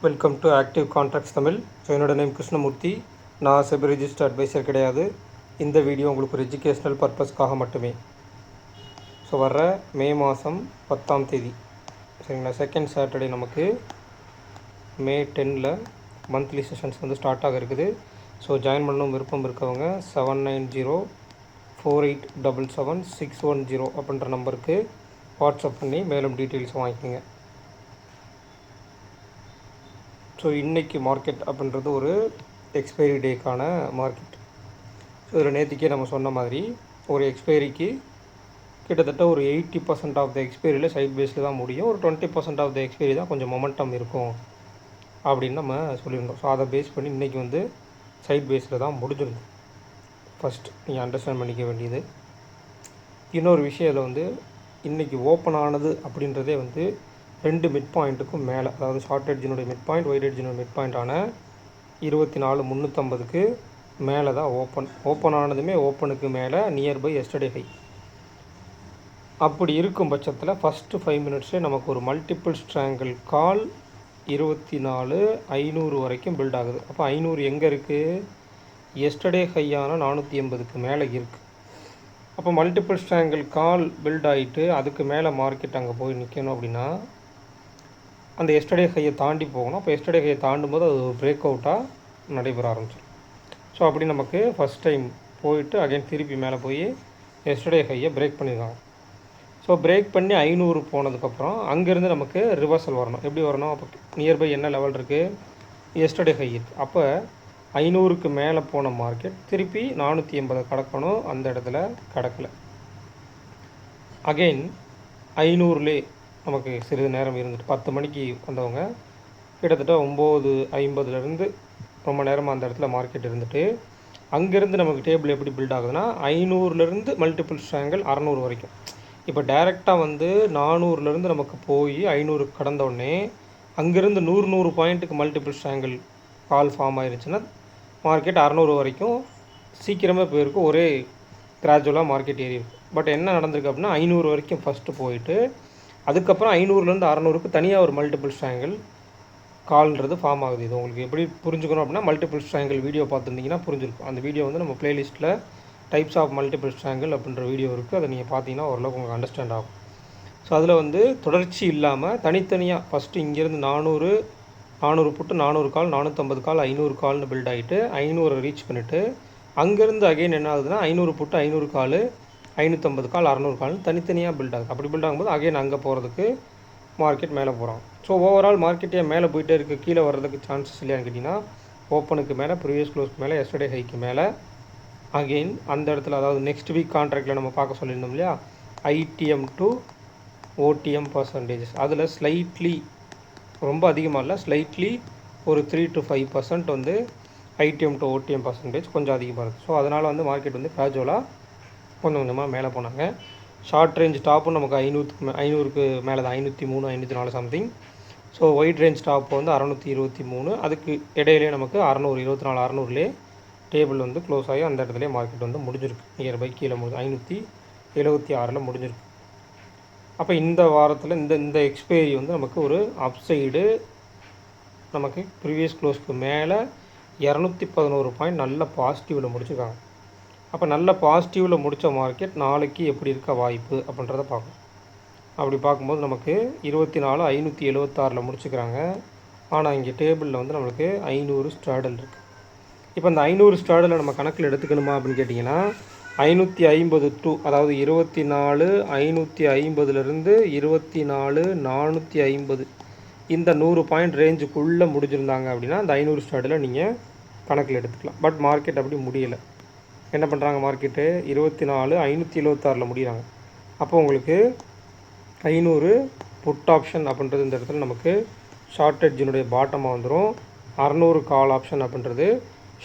Welcome to active contracts Tamil. So என்னோட name Krishnamurthy. நான் SEBI register advisor கிடையாது. இந்த வீடியோ உங்களுக்கு ஒரு எஜுகேஷ்னல் பர்பஸ்க்காக மட்டுமே. ஸோ வர்ற மே மாதம் 10ஆம் தேதி சரிங்களா, செகண்ட் சாட்டர்டே நமக்கு மே 10ல் மந்த்லி செஷன்ஸ் வந்து ஸ்டார்ட் ஆக இருக்குது. ஸோ ஜாயின் பண்ணணும் விருப்பம் இருக்கவங்க 7904877610 அப்படின்ற நம்பருக்கு வாட்ஸ்அப் பண்ணி மேலும் டீட்டெயில்ஸ் வாங்கிக்கோங்க. ஸோ இன்றைக்கி மார்க்கெட் அப்படின்றது ஒரு எக்ஸ்பைரி டேக்கான மார்க்கெட். ஸோ இதில் நேற்றுக்கே நம்ம சொன்ன மாதிரி ஒரு எக்ஸ்பைரிக்கு கிட்டத்தட்ட ஒரு 80% ஆஃப் த எக்ஸ்பைரியில் சைட் பேஸில் தான் முடியும். ஒரு 20% ஆஃப் த எக்ஸ்பைரி தான் கொஞ்சம் மொமெண்டம் இருக்கும் அப்படின்னு நம்ம சொல்லியிருந்தோம். ஸோ அதை பேஸ் பண்ணி இன்றைக்கி வந்து சைட் பேஸில் தான் முடிஞ்சிருந்தோம். ஃபஸ்ட் நீங்கள் அண்டர்ஸ்டாண்ட் பண்ணிக்க வேண்டியது. இன்னொரு விஷயம் இதில் வந்து இன்றைக்கி ஓப்பன் ஆனது அப்படின்றதே வந்து 2 மிட் பாயிண்ட்டுக்கும் மேலே, அதாவது ஷார்ட் எட்ஜினுடைய மிட் பாயிண்ட், ஒயிட் எட்ஜினுடைய மிட் பாயிண்டான 24,350க்கு மேலே தான் ஓப்பன் ஆனதுமே ஓப்பனுக்கு மேலே நியர்பை எஸ்டர்டே ஹை. அப்படி இருக்கும் பட்சத்தில் ஃபஸ்ட்டு 5 மினிட்ஸே நமக்கு ஒரு மல்டிபிள் ஸ்ட்ராங்கிள் கால் 24,500 வரைக்கும் பில்ட் ஆகுது. அப்போ 500 எங்கே இருக்குது? எஸ்டர்டே ஹையான 480க்கு மேலே இருக்குது. அப்போ மல்டிபிள் ஸ்ட்ராங்கிள் கால் பில்ட் ஆகிட்டு அதுக்கு மேலே மார்க்கெட் அங்கே போய் நிற்கணும் அப்படின்னா அந்த எஸ்டர்டே ஹையை தாண்டி போகணும். அப்போ எஸ்டர்டே ஹையை தாண்டும் போது அது ஒரு பிரேக் அவுட்டாக நடைபெற ஆரம்பிச்சிடும். ஸோ அப்படி நமக்கு ஃபஸ்ட் டைம் போயிட்டு அகைன் திருப்பி மேலே போய் எஸ்டர்டே ஹையை பிரேக் பண்ணியிருக்காங்க. ஸோ பிரேக் பண்ணி 500 போனதுக்கப்புறம் அங்கேருந்து நமக்கு ரிவர்சல் வரணும். எப்படி வரணும்? அப்போ நியர்பை என்ன லெவல் இருக்குது? எஸ்டர்டே ஹை இருக்குது. அப்போ 500க்கு மேலே போன மார்க்கெட் திருப்பி 480 கடக்கணும். அந்த இடத்துல கடக்கலை. அகெயின் 500லே நமக்கு சிறிது நேரம் இருந்துட்டு 10 மணிக்கு வந்தவங்க கிட்டத்தட்ட 9:50 ரொம்ப நேரமாக அந்த இடத்துல மார்க்கெட் இருந்துட்டு அங்கேருந்து நமக்கு டேபிள் எப்படி பில்ட் ஆகுதுன்னா 500லேருந்து மல்டிபிள் ஸ்ட்ராங்கிள் 600 வரைக்கும். இப்போ டைரெக்டாக வந்து 400லேருந்து நமக்கு போய் 500 கடந்தோடனே அங்கேருந்து 100 பாயிண்ட்டுக்கு மல்டிபிள் ஸ்ட்ராங்கிள் கால் ஃபார்ம் ஆயிருச்சுன்னா மார்க்கெட் 600 வரைக்கும் சீக்கிரமே போயிருக்கும். ஒரே கிராஜுவலாக மார்க்கெட் ஏறி இருக்கும். பட் என்ன நடந்திருக்கு அப்படின்னா 500 வரைக்கும் ஃபஸ்ட்டு போயிட்டு அதுக்கப்புறம் 500லேருந்து 600க்கு தனியாக ஒரு மல்டிபிள் ஸ்ட்ராங்கிள் கால்ன்றது ஃபார்ம் ஆகுது. இது உங்களுக்கு எப்படி புரிஞ்சுக்கணும் அப்படின்னா மல்டிபிள் ஸ்ட்ராங்கிள் வீடியோ பார்த்துருந்தீங்கன்னா புரிஞ்சிருக்கும். அந்த வீடியோ வந்து நம்ம ப்ளேலிஸ்ட்டில் டைப்ஸ் ஆஃப் மல்டிபிள் ஸ்ட்ராங்கிள் அப்படின்ற வீடியோ இருக்குது. அதை நீங்கள் பார்த்தீங்கன்னா ஓரளவுக்கு உங்களுக்கு அண்டர்ஸ்டாண்ட் ஆகும். ஸோ அதில் வந்து தொடர்ச்சி இல்லாமல் தனித்தனியாக ஃபஸ்ட்டு இங்கேருந்து 400 புட்டு 400 கால் 450 கால் 500 கால்னு பில்ட் ஆகிட்டு 500 ரீச் பண்ணிவிட்டு அங்கேருந்து அகைன் என்ன ஆகுதுன்னா 500 புட்டு 500 கால் 550 கால் 600 கால்னு தனித்தனியாக பில்ட் ஆகுது. அப்படி பில்ட் ஆகும்போது அகைன் அங்கே போகிறதுக்கு மார்க்கெட் மேலே போகிறாங்க. ஸோ ஓவரால் மார்க்கெட்டே மேலே போயிட்டே இருக்குது. கீழே வர்றதுக்கு சான்சஸ் இல்லையான்னு கேட்டிங்கன்னா ஓப்பனுக்கு மேலே, ப்ரீவியஸ் க்ளோஸ்க்கு மேலே, எஸ்டர்டே ஹைக்கு மேலே அகெயின் அந்த இடத்துல, அதாவது நெக்ஸ்ட் வீக் கான்ட்ராக்டில் நம்ம பார்க்க சொல்லியிருந்தோம் இல்லையா, ஐடிஎம் டு ஓடிஎம் பர்சன்டேஜஸ், அதில் ஸ்லைட்லி ரொம்ப அதிகமாக இல்லை, ஸ்லைட்லி ஒரு 3 to 5% வந்து ஐடிஎம் டு ஓடிஎம் பர்சன்டேஜ் கொஞ்சம் அதிகமாக இருக்குது. ஸோ அதனால் வந்து மார்க்கெட் வந்து கிராஜுவலாக கொஞ்சம் கொஞ்சமாக மேலே போனாங்க. ஷார்ட் ரேஞ்ச் டாப்பும் நமக்கு 500க்கு மேலே தான், 503 504 something. So white range top வந்து 623. அதுக்கு இடையிலே நமக்கு 624 600லே டேபிள் வந்து க்ளோஸ் ஆகி அந்த இடத்துல மார்க்கெட் வந்து முடிஞ்சிருக்கு. நியர்பை கீழே 576 முடிஞ்சிருக்கு. அப்போ இந்த வாரத்தில் இந்த எக்ஸ்பைரி வந்து நமக்கு ஒரு அப்சைடு நமக்கு ப்ரீவியஸ் க்ளோஸ்க்கு மேலே 211 பாயிண்ட் நல்ல பாசிட்டிவில் முடிச்சிருக்காங்க. அப்போ நல்ல பாசிட்டிவில் முடித்த மார்க்கெட் நாளைக்கு எப்படி இருக்க வாய்ப்பு அப்படின்றத பார்க்கணும். அப்படி பார்க்கும்போது நமக்கு 24,576 முடிச்சுக்கிறாங்க. ஆனால் இங்கே டேபிளில் வந்து நம்மளுக்கு 500 ஸ்ட்ராடல் இருக்குது. இப்போ இந்த 500 ஸ்ட்ராடலை நம்ம கணக்கில் எடுத்துக்கணுமா அப்படின்னு கேட்டிங்கன்னா 550 டு, அதாவது 24,550லேருந்து 24,450 இந்த 100 பாயிண்ட் ரேஞ்சுக்குள்ளே முடிஞ்சிருந்தாங்க அப்படின்னா அந்த 500 ஸ்ட்ராடலை நீங்கள் கணக்கில் எடுத்துக்கலாம். பட் மார்க்கெட் அப்படி முடியலை. என்ன பண்ணுறாங்க? மார்க்கெட்டு 24,576 முடிகிறாங்க. அப்போ உங்களுக்கு 500 புட் ஆப்ஷன் அப்படின்றது இந்த இடத்துல நமக்கு ஷார்ட் எட்ஜினுடைய பாட்டமாக வந்துடும். 600 கால் ஆப்ஷன் அப்படின்றது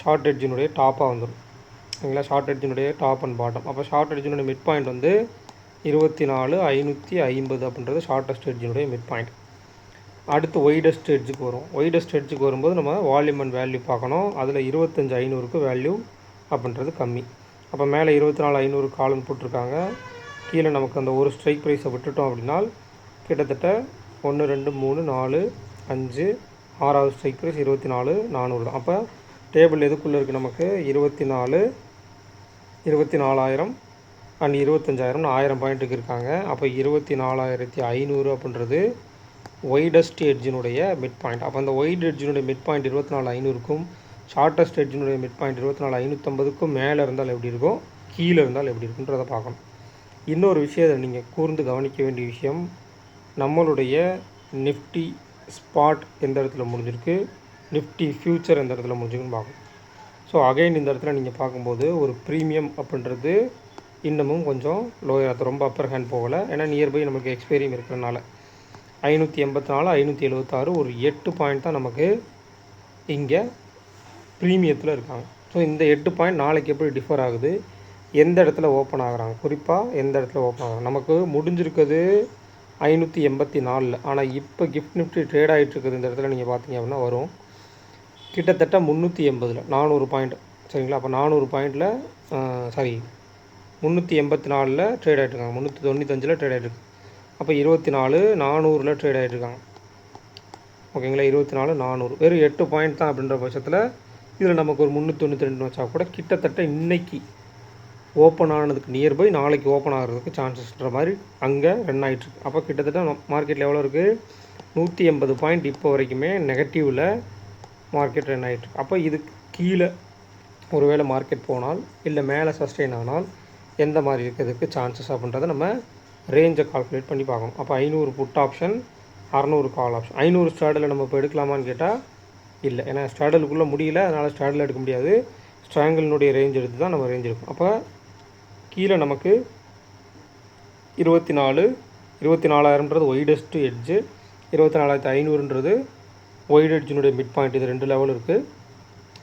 ஷார்ட் எட்ஜினுடைய டாப்பாக வந்துடும். சரிங்களா? ஷார்ட் எட்ஜினுடைய டாப் அண்ட் பாட்டம். அப்போ ஷார்ட் எட்ஜினுடைய மிட் பாயிண்ட் வந்து 24,550 அப்படின்றது ஷார்ட்டஸ்ட் எட்ஜினுடைய மிட் பாயிண்ட். அடுத்து ஒய்டஸ்ட் எட்ஜுக்கு வரும். ஒய்டஸ்ட் எட்ஜுக்கு வரும்போது நம்ம வால்யூம் அண்ட் வேல்யூ பார்க்கணும். அதில் 25,500க்கு வேல்யூ அப்படின்றது கம்மி. அப்போ மேலே 24,500 காலன் போட்டிருக்காங்க. கீழே நமக்கு அந்த ஒரு ஸ்ட்ரைக் ப்ரைஸை விட்டுட்டோம் அப்படின்னா கிட்டத்தட்ட 1 2 3 4 5 6வது ஸ்ட்ரைக் ப்ரைஸ் 24,400 தான். அப்போ டேபிள் எதுக்குள்ளே இருக்குது நமக்கு 24,000 அண்ட் 25,000 1000 பாயிண்ட்டுக்கு இருக்காங்க. அப்போ 24,500 அப்படின்றது ஒய்டஸ்ட் எட்ஜினுடைய மிட் பாயிண்ட். அப்போ அந்த ஒய்ட் எட்ஜினுடைய மிட் பாயிண்ட் 24,500க்கும் ஷார்ட்டஸ்ட் எட்ஜினுடைய மிட் பாயிண்ட் 24,550க்கும் மேலே இருந்தால் எப்படி இருக்கும், கீழே இருந்தால் எப்படி இருக்குன்றதை பார்க்கணும். இன்னொரு விஷயம் நீங்கள் கூர்ந்து கவனிக்க வேண்டிய விஷயம், நம்மளுடைய நிஃப்டி ஸ்பாட் எந்த இடத்துல முடிஞ்சிருக்கு, நிஃப்டி ஃப்யூச்சர் எந்த இடத்துல முடிஞ்சிருக்குன்னு பார்க்கணும். ஸோ அகைன் இந்த இடத்துல நீங்கள் பார்க்கும்போது ஒரு ப்ரீமியம் அப்படின்றது இன்னமும் கொஞ்சம் லோயர், அது ரொம்ப அப்பர் ஹேண்ட் போகலை. ஏன்னா நியர்பை நமக்கு எக்ஸ்பைரியும் இருக்கிறனால 584 576 ஒரு 8 பாயிண்ட் தான் நமக்கு இங்கே ப்ரீமியத்தில் இருக்காங்க. ஸோ இந்த 8 பாயிண்ட் நாளைக்கு எப்படி டிஃபர் ஆகுது, எந்த இடத்துல ஓப்பன் ஆகுறாங்க, குறிப்பாக எந்த இடத்துல ஓப்பன் ஆகுறாங்க. நமக்கு முடிஞ்சிருக்குது 584, ஆனால் இப்போ கிஃப்ட் நிஃப்டி ட்ரேட் ஆகிட்டுருக்குது. இந்த இடத்துல நீங்கள் பார்த்தீங்க அப்படின்னா வரும் கிட்டத்தட்ட 380 400 பாயிண்ட், சரிங்களா. அப்போ 400 பாயிண்டில் 384 ட்ரேட் ஆகிட்ருக்காங்க, 395 ட்ரேட் ஆகிட்ருக்கு. அப்போ 24,400 ட்ரேட் ஆகிட்ருக்காங்க, ஓகேங்களா. 24,400 வெறும் 8 பாயிண்ட் தான் அப்படின்ற பட்சத்தில் இதில் நமக்கு ஒரு 392 வச்சா கூட கிட்டத்தட்ட இன்றைக்கி ஓப்பன் ஆனதுக்கு நியர்பை நாளைக்கு ஓப்பன் ஆகிறதுக்கு சான்சஸ்ன்ற மாதிரி அங்கே ரன் ஆகிட்டுருக்கு. அப்போ கிட்டத்தட்ட மார்க்கெட்டில் எவ்வளோ இருக்குது, 180 பாயிண்ட் இப்போ வரைக்குமே நெகட்டிவில் மார்க்கெட் ரன் ஆகிட்டுருக்கு. அப்போ இதுக்கு கீழே ஒருவேளை மார்க்கெட் போனால் இல்லை மேலே சஸ்டெயின் ஆனால் எந்த மாதிரி இருக்கிறதுக்கு சான்சஸ் அப்படின்றத நம்ம ரேஞ்சை கால்குலேட் பண்ணி பார்க்கணும். அப்போ 500 புட் ஆப்ஷன், 600 கால் ஆப்ஷன். 500 ஸ்டாடில் நம்ம இப்போ எடுக்கலாமான்னு கேட்டால் இல்லை, ஏன்னா ஸ்டாடலுக்குள்ளே முடியல, அதனால் ஸ்டாடில் எடுக்க முடியாது. ஸ்ட்ராங்கிளினுடைய ரேஞ்ச் எடுத்து தான் நம்ம ரேஞ்ச் எடுக்கும். அப்போ கீழே நமக்கு 24,000ன்றது ஒய்டஸ்ட்டு எட்ஜு, 24,500ன்றது ஒய்ட் எட்ஜினுடைய மிட் பாயிண்ட். இது 2 லெவல் இருக்குது.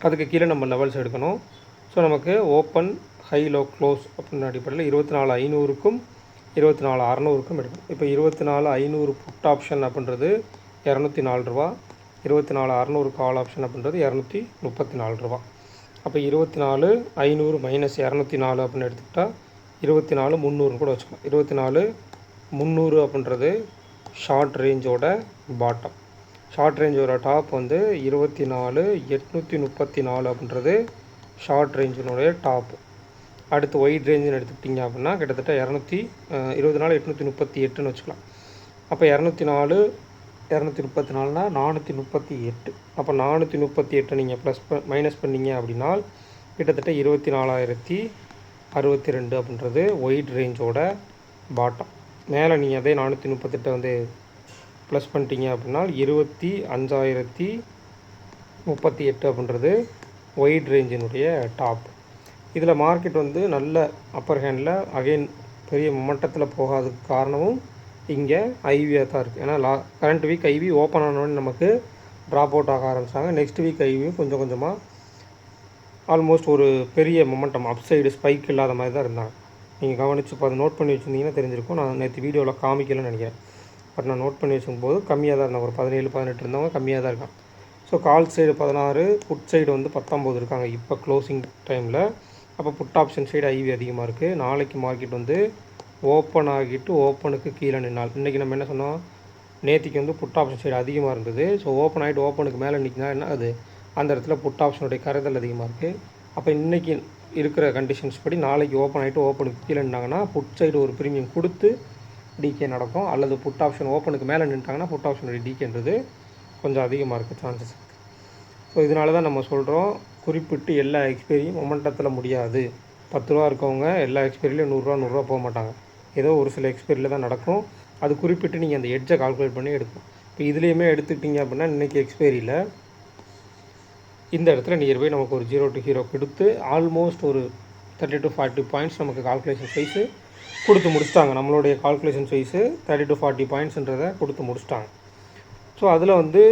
அதுக்கு கீழே நம்ம லெவல்ஸ் எடுக்கணும். ஸோ நமக்கு ஓப்பன் ஹை லோ க்ளோஸ் அப்படின்ற அடிப்படையில் 24,500க்கும் 24,600க்கும் எடுக்கணும். இப்போ 24,500 புட் ஆப்ஷன் அப்படின்றது 204 ரூபா, 24,600 கால் ஆப்ஷன் அப்படின்றது 234 ரூபா. அப்போ 24,500 மைனஸ் 204 அப்படின்னு எடுத்துக்கிட்டால் 24,300 கூட வச்சுக்கலாம். 24,300 அப்படின்றது ஷார்ட் ரேஞ்சோட பாட்டம். ஷார்ட் ரேஞ்சோட டாப் வந்து 24,834 அப்படின்றது ஷார்ட் ரேஞ்சினுடைய டாப்பு. அடுத்து ஒயிட் ரேஞ்சுன்னு எடுத்துக்கிட்டிங்க அப்படின்னா கிட்டத்தட்ட 24,838ன்னு வச்சுக்கலாம். அப்போ 234 438. அப்போ 438 நீங்கள் மைனஸ் பண்ணிங்க அப்படின்னா கிட்டத்தட்ட 24,062 அப்படின்றது ஒயிட் ரேஞ்சோட பாட்டம். மேலே நீங்கள் அதே 438 வந்து ப்ளஸ் பண்ணிட்டீங்க அப்படின்னா 25,038 அப்படின்றது ஒயிட் ரேஞ்சினுடைய டாப். இதில் மார்க்கெட் வந்து நல்ல அப்பர் ஹேண்டில் அகைன் பெரிய மொமெண்டத்தில் போகாததுக்கு காரணமும் இங்கே ஐவியாக தான் இருக்குது. ஏன்னா கரண்ட் வீக் ஐவி ஓப்பன் ஆனோடனே நமக்கு ட்ராப் அவுட் ஆக ஆரம்பிச்சாங்க. நெக்ஸ்ட் வீக் ஐவியும் கொஞ்சம் கொஞ்சமாக ஆல்மோஸ்ட் ஒரு பெரிய மொமெண்டம் அப்சைடு ஸ்பைக் இல்லாத மாதிரி தான் இருந்தாங்க. நீங்கள் கவனித்து இப்போ அதை நோட் பண்ணி வச்சுருந்தீங்கன்னா தெரிஞ்சிருக்கும். நான் நேற்று வீடியோவில் காமிக்கலன்னு நினைக்கிறேன், பட் நான் நோட் பண்ணி வச்சுக்கும்போது கம்மியாக தான் இருந்தாங்க. ஒரு 17-18 இருந்தவங்க கம்மியாக தான் இருக்காங்க. So call side 16, put side வந்து 19 இருக்காங்க இப்போ க்ளோசிங் டைமில். அப்போ புட் ஆப்ஷன் சைடு ஐவி அதிகமாக இருக்குது. நாளைக்கு மார்க்கெட் வந்து ஓப்பன் ஆகிட்டு ஓப்பனுக்கு கீழே நின்னால், இன்றைக்கி நம்ம என்ன சொன்னோம், நேற்றுக்கு வந்து புட் ஆப்ஷன் சைடு அதிகமாக இருந்தது. ஸோ ஓப்பன் ஆகிட்டு ஓப்பனுக்கு மேலே நிற்கினா என்ன அது, அந்த இடத்துல புட் ஆப்ஷனுடைய கரைதல் அதிகமாக இருக்குது. அப்போ இன்றைக்கி இருக்கிற கண்டிஷன்ஸ் படி நாளைக்கு ஓப்பன் ஆகிட்டு ஓப்பனுக்கு கீழே நின்னாங்கன்னா புட் சைடு ஒரு ப்ரீமியம் கொடுத்து டிகே நடக்கும். அல்லது புட் ஆப்ஷன் ஓப்பனுக்கு மேலே நின்ட்டாங்கன்னா புட் ஆப்ஷனுடைய டிகேன்றது கொஞ்சம் அதிகமாக இருக்குது சான்சஸ் இருக்குது. ஸோ இதனால தான் நம்ம சொல்கிறோம், குறிப்பிட்டு எல்லா எக்ஸ்பைரியும் மொமெண்டத்தில் முடியாது. 10 ரூபா இருக்கவங்க எல்லா எக்ஸ்பைரிலையும் 100 ரூபா போக மாட்டாங்க. ஏதோ ஒரு சில எக்ஸ்பைரியில் தான் நடக்கும். அது குறிப்பிட்டு நீங்கள் அந்த எட்ஜை கால்குலேட் பண்ணி எடுக்கும். இப்போ இதுலேயுமே எடுத்துக்கிட்டிங்க அப்படின்னா இன்றைக்கி எக்ஸ்பைரியில் இந்த இடத்துல நியர்பை நமக்கு ஒரு 0 to ஹீரோ கொடுத்து ஆல்மோஸ்ட் ஒரு 30 to 40 பாயிண்ட்ஸ் நமக்கு கால்குலேஷன் சைஸு கொடுத்து முடிச்சிட்டாங்க. நம்மளுடைய கால்குலேஷன் சைஸு 30 to 40 பாயிண்ட்ஸுன்றதை கொடுத்து முடிச்சிட்டாங்க. ஸோ அதில் வந்து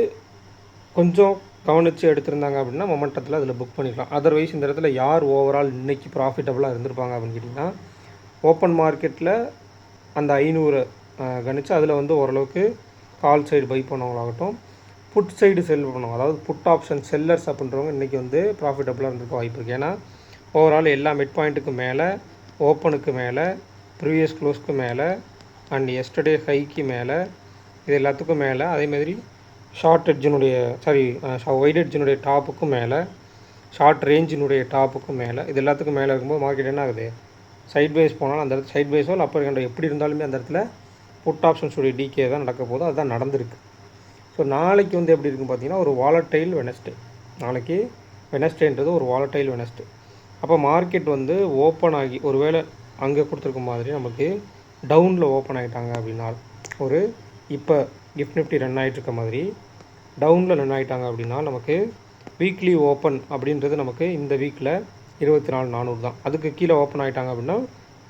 கொஞ்சம் கவனித்து எடுத்திருந்தாங்க அப்படின்னா மொமெண்டத்தில் அதில் புக் பண்ணிக்கலாம். அதர்வைஸ் இந்த இடத்துல யார் ஓவரால் இன்றைக்கி ப்ராஃபிட்டபுளாக இருந்திருப்பாங்க அப்படின்னு கேட்டிங்கன்னா, ஓப்பன் மார்க்கெட்டில் அந்த 500 கணிச்சு அதில் வந்து ஓரளவுக்கு கால் சைடு பை பண்ணவங்களாகட்டும், புட் சைடு செல் பண்ணுவாங்க, அதாவது புட் ஆப்ஷன் செல்லர்ஸ் அப்படின்றவங்க இன்றைக்கி வந்து ப்ராஃபிட்டபுளாக இருந்திருக்க வாய்ப்பு இருக்குது. ஏன்னா ஓவரால் எல்லா மிட் பாயிண்ட்டுக்கு மேலே, ஓப்பனுக்கு மேலே, ப்ரீவியஸ் க்ளோஸ்க்கு மேலே அண்ட் எஸ்டர்டே ஹைக்கு மேலே, இது எல்லாத்துக்கும் மேலே, அதேமாதிரி ஷார்ட் எட்ஜினுடைய ஒயிட் எட்ஜினுடைய டாப்புக்கும் மேலே, ஷார்ட் ரேஞ்சினுடைய டாப்புக்கும் மேலே, இது எல்லாத்துக்கும் மேலே இருக்கும்போது மார்க்கெட் என்ன ஆகுது, சைட்வேஸ் போனாலும் அந்த இடத்துல சைட்வேஸோ இல்லை அப்பர் ஹேண்டோ எப்படி இருந்தாலுமே அந்த இடத்துல புட் ஆப்ஷன்ஸுடைய டிகே தான் நடக்க போகுது. அதுதான் நடந்திருக்கு. ஸோ நாளைக்கு வந்து எப்படி இருக்குன்னு பார்த்தீங்கன்னா, ஒரு வாலட்டைல் வெனஸ்டே. நாளைக்கு வெனஸ்டேன்றது ஒரு வாலட்டைல் வெனஸ்டே. அப்போ மார்க்கெட் வந்து ஓப்பன் ஆகி ஒருவேளை அங்கே கொடுத்துருக்க மாதிரி நமக்கு டவுனில் ஓப்பன் ஆகிட்டாங்க அப்படின்னா, ஒரு இப்போ கிஃப்ட் நிஃப்டி ரன் ஆகிட்டு இருக்க மாதிரி டவுனில் ரன் ஆகிட்டாங்க அப்படின்னா, நமக்கு வீக்லி ஓப்பன் அப்படின்றது நமக்கு இந்த வீக்கில் 24,400 தான். அதுக்கு கீழே ஓப்பன் ஆகிட்டாங்க அப்படின்னா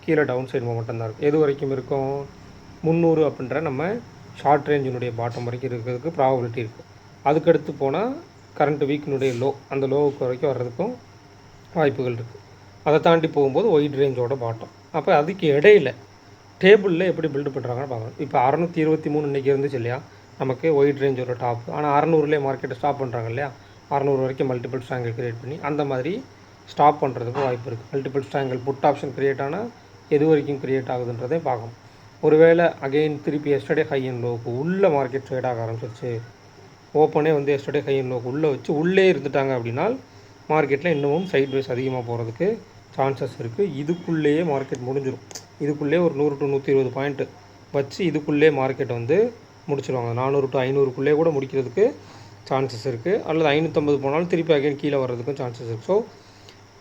கீழே டவுன் சைடு மொமெண்டம் தான் இருக்கும். எது வரைக்கும் இருக்கும், 300 அப்படின்ற நம்ம ஷார்ட் ரேஞ்சினுடைய பாட்டம் வரைக்கும் இருக்கிறதுக்கு ப்ராபபிலிட்டி இருக்குது. அதுக்கடுத்து போனால் கரண்ட் வீக்கினுடைய லோ, அந்த லோவுக்கு வரைக்கும் வர்றதுக்கும் வாய்ப்புகள் இருக்குது. அதை தாண்டி போகும்போது ஒயிட் ரேஞ்சோட பாட்டம். அப்போ அதுக்கு இடையில டேபிளில் எப்படி பில்டு பண்ணுறாங்கன்னு பார்க்கணும். இப்போ 623 இன்றைக்கி இருந்துச்சு இல்லையா, நமக்கு ஒயிட் ரேஞ்சோட டாப். ஆனால் 600லேயே மார்க்கெட்டை ஸ்டாப் பண்ணுறாங்க இல்லையா, 600 வரைக்கும் மல்டிபிள் ஸ்ட்ராங்கிள் க்ரியேட் பண்ணி அந்த மாதிரி ஸ்டாப் பண்ணுறதுக்கு வாய்ப்பு இருக்குது. Multiple strangle put option create ஆனால் எது வரைக்கும் க்ரியேட் ஆகுதுன்றதை பார்க்கணும். ஒருவேளை அகெயின் திருப்பி எஸ்டர்டே ஹை அண்ட் லோவுக்கு உள்ளே மார்க்கெட் ட்ரேட் ஆக ஆரம்பிச்சிருச்சு, ஓப்பனே வந்து எஸ்டர்டே ஹை அண்ட் லோவுக்கு உள்ளே வச்சு உள்ளே இருந்துட்டாங்க அப்படின்னா மார்க்கெட்டில் இன்னமும் சைட்வேஸ் அதிகமாக போகிறதுக்கு சான்சஸ் இருக்குது. இதுக்குள்ளேயே மார்க்கெட் முடிஞ்சிடும். இதுக்குள்ளே ஒரு 100 to 120 பாயிண்ட்டு வச்சு இதுக்குள்ளே மார்க்கெட் வந்து முடிச்சிடுவாங்க. 400 to 500க்குள்ளே கூட முடிக்கிறதுக்கு சான்சஸ் இருக்குது. அல்லது 550 போனாலும் திருப்பி அகைன் கீழே வர்றதுக்கும் சான்சஸ் இருக்குது. ஸோ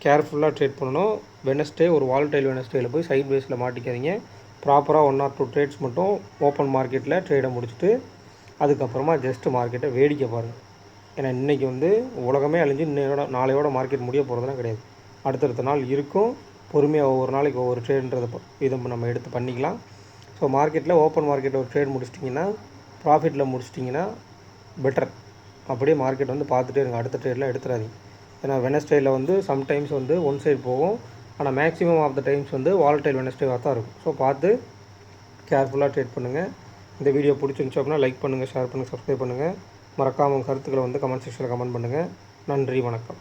கேர்ஃபுல்லாக ட்ரேட் பண்ணணும். வெனஸ்டே ஒரு வாலட்டைல் வெனஸ்டேயில் போய் சைட் பேஸில் மாட்டிக்காதீங்க. ப்ராப்பராக 1 or 2 ட்ரேட்ஸ் மட்டும் ஓப்பன் மார்க்கெட்டில் ட்ரேடை முடிச்சுட்டு அதுக்கப்புறமா ஜஸ்ட்டு மார்க்கெட்டை வேடிக்கை பாருங்கள். ஏன்னா இன்றைக்கி வந்து உலகமே அழிஞ்சு நாளையோட மார்க்கெட் முடிய போகிறதுலாம் கிடையாது. அடுத்தடுத்த நாள் இருக்கும். பொறுமையாக ஒவ்வொரு நாளைக்கு ஒவ்வொரு ட்ரேடுன்றதை இதை நம்ம எடுத்து பண்ணிக்கலாம். ஸோ மார்க்கெட்டில் ஓப்பன் மார்க்கெட்டில் ஒரு ட்ரேட் முடிச்சிட்டிங்கன்னா, ப்ராஃபிட்டில் முடிச்சிட்டிங்கன்னா பெட்டர். அப்படியே மார்க்கெட் வந்து பார்த்துட்டே இருங்க, அடுத்த ட்ரேட்லாம் எடுத்துடாதீங்க. ஏன்னா வெனஸ்டேயில் வந்து சம்டைம்ஸ் வந்து ஒன் சைடு போகும், ஆனால் மேக்ஸிமம் ஆஃப் த டைம்ஸ் வந்து வாலட்டைல் வெனஸ்டேவாக தான் இருக்கும். ஸோ பார்த்து கேர்ஃபுல்லாக ட்ரேட் பண்ணுங்கள். இந்த வீடியோ பிடிச்சிருந்துச்சு அப்படின்னா லைக் பண்ணுங்கள், ஷேர் பண்ணுங்கள், சப்ஸ்கிரைப் பண்ணுங்கள். மறக்காமல் கருத்துக்களை வந்து கமெண்ட் செக்ஷனில் கமெண்ட் பண்ணுங்கள். நன்றி, வணக்கம்.